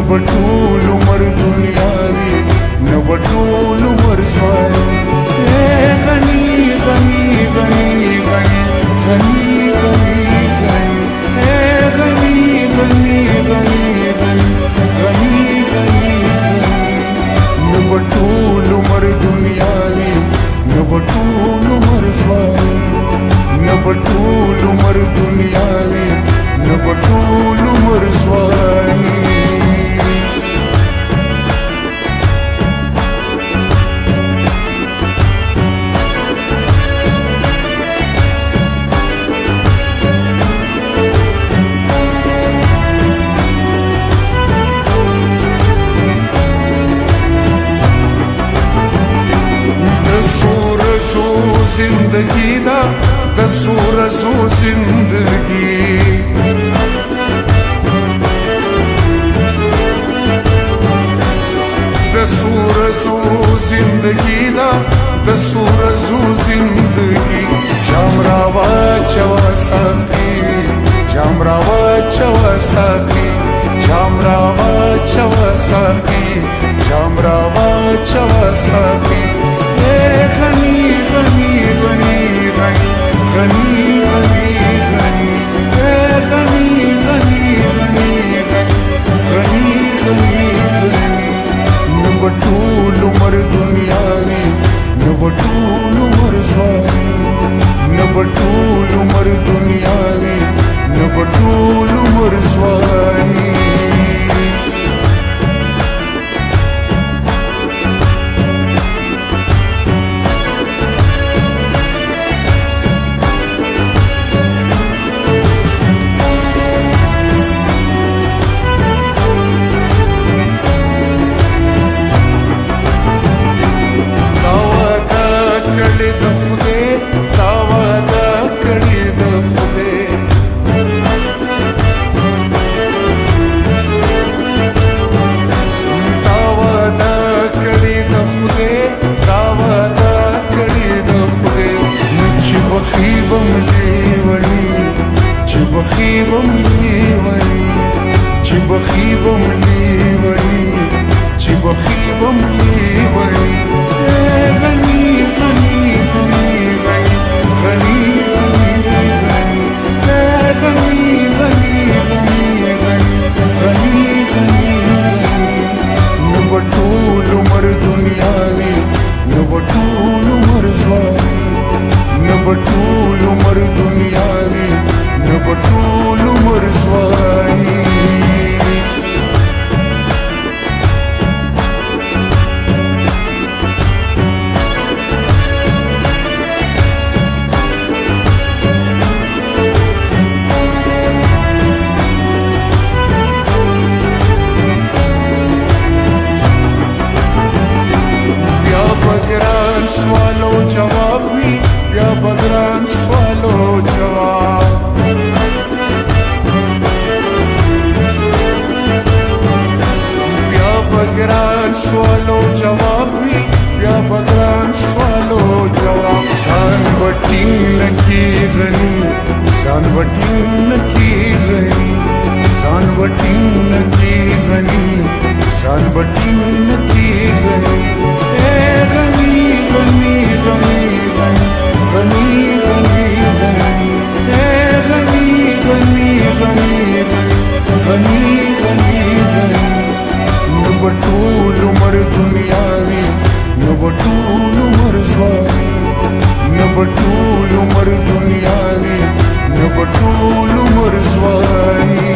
بټول عمر دنیا وي نه بټول عمر سوال غني غني غني غني غني غني غني غني غني غني غني نه بټول عمر دنیا وي نه بټول عمر سوال نه بټول عمر دنیا وي نه بټول عمر سوال زندگی دا د سورزو زندگی د سورزو زندگی دا د سورزو زندگی جام راوا چوا صافی جام راوا چوا صافی جام راوا چوا صافی جام راوا چوا صافی غني غني غني غني غني غني غني غني غني غني غني غني نه بټول عمر دنیا وي نه بټول عمر سوال نه بټول عمر دنیا وي نه بټول عمر سوال بخيبم ليوني بخيبم ليوني بخيبم ليوني بخيبم ليوني غني غني غني غني غني غني غني غني غني غني نه بټول عمر دنیا وي نه بټول عمر سوال نه بټول عمر دنیا وي نه بټول عمر سوال بیا بګران سوالو جواب وي بیا بګران سوالو جواب بیا بګران سوالو جواب وي بیا بګران سوالو جواب سان وټین نکی غني سان وټین نکی غني سان وټین نکی غني سان وټین نکی غني غني غني غني غني غني غني غني غني غني غني غني نه بټول عمر دنیا وي نه بټول عمر سوال نه بټول عمر دنیا وي نه بټول عمر سوال